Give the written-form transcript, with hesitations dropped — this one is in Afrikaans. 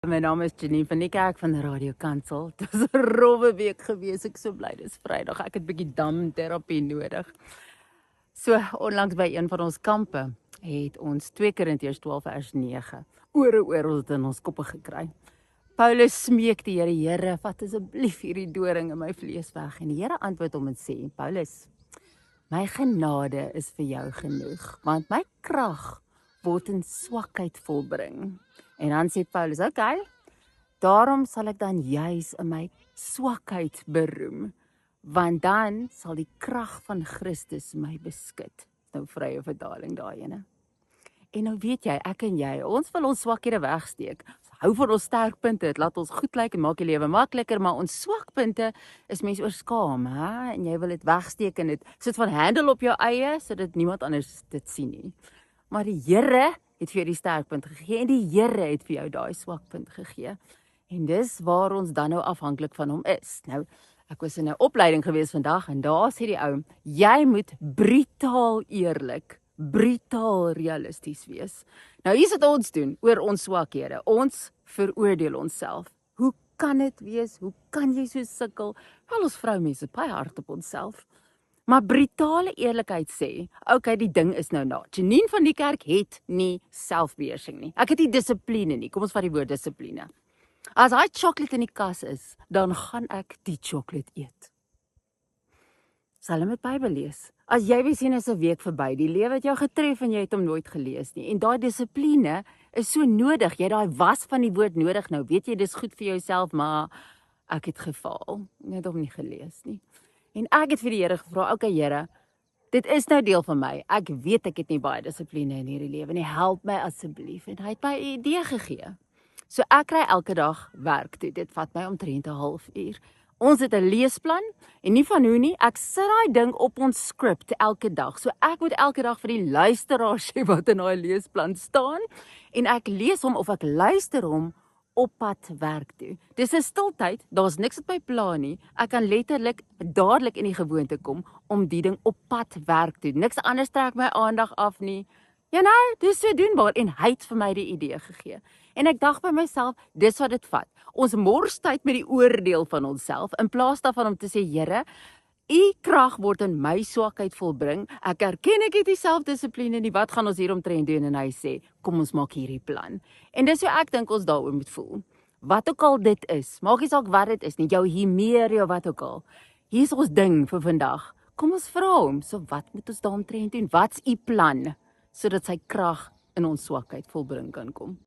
My naam is Janine van die Kerk van Radio Kansel. Het was 'n rowwe week gewees. Ek so bly dis Vrydag. Ek het bietjie damterapie nodig. So onlangs by een van ons kampe het ons 2 Korintiërs 12 vers 9 oor ons in ons koppe gekry. Paulus smeek die Here, vat asseblief hierdie doring in my vlees weg. En die Here antwoord hom en sê, Paulus, my genade is vir jou genoeg, want my krag word in swakheid volbring. En dan sê Paulus, okay, daarom sal ek dan juis in my swakheid beroem, want dan sal die krag van Christus my beskik. Nou vrye vertaling daai ene. En nou weet jy, ek en jy, ons wil ons swakhede wegsteek. Hou van ons sterkpunte, dit laat ons goed lyk en maak die lewe makliker, maar ons swakpunte is mens oorskaam, hè? En jy wil dit wegsteek en dit sit van handle op jou eie, sodat niemand anders dit sien nie. Maar die Here het vir jou die sterkpunt gegee en die Here het vir jou daai swakpunt gegee. En dis waar ons dan nou afhanklik van hom is. Nou, ek was in 'n opleiding gewees vandag en daar sê die ou, jy moet brutaal eerlik, brutaal realisties wees. Nou hier sit ons doen oor ons swakhede. Ons veroordeel onsself. Hoe kan dit wees? Hoe kan jy so sukkel? Wel, ons vroumense baie hard op onsself. Maar brutale eerlikheid sê, okay, die ding is nou na. Janine van die Kerk het nie selfbeheersing nie. Ek het nie dissipline nie. Kom ons vat die woord dissipline. As hy chocolate in die kas is, dan gaan ek die chocolate eet. Sal jy met Bybel lees? As jy weer sien is 'n week verby, die lewe het jou getref en jy het hom nooit gelees nie. En daai dissipline is so nodig. Jy het daai was van die woord nodig. Nou weet jy dis goed vir jouself, maar ek het gefaal. Ek het hom nie gelees nie. En ek het vir die Here gevra, okay Here, dit is nou deel van my. Ek weet ek het nie baie dissipline in hierdie lewe nie. Help my asseblief. En hy het my 'n idee gegee. So ek kry elke dag werk toe. Dit vat my omtrent 'n halfuur. Ons het 'n leesplan en nie van hoe nie. Ek sit daai ding op ons script elke dag. So ek moet elke dag vir die luisteraar sê wat in daai leesplan staan en ek lees hom of ek luister hom op pad werk toe. Dis 'n stiltyd, daar's niks op my plan nie. Ek kan letterlik dadelik in die gewoonte kom om die ding op pad werk toe. Niks anders trek my aandag af nie. Ja nou, dis so doenbaar en hy het vir my die idee gegee. En ek dink by myself, dis wat dit vat. Ons mors tyd met die oordeel van onsself in plaas daarvan om te sê, Here, U krag word in my swakheid volbring. Ek erken ek het nie selfdissipline nie. Wat gaan ons hier omtrent doen? En hy sê, kom ons maak hierdie plan. En dis hoe ek dink ons daaroor moet voel. Wat ook al dit is, maak nie saak wat dit is nie, jou humeur of wat ook al. Hier is ons ding vir vandag. Kom ons vra hom, so wat moet ons daaromtrent doen? Wat's U plan sodat sy krag in ons swakheid volbring kan kom?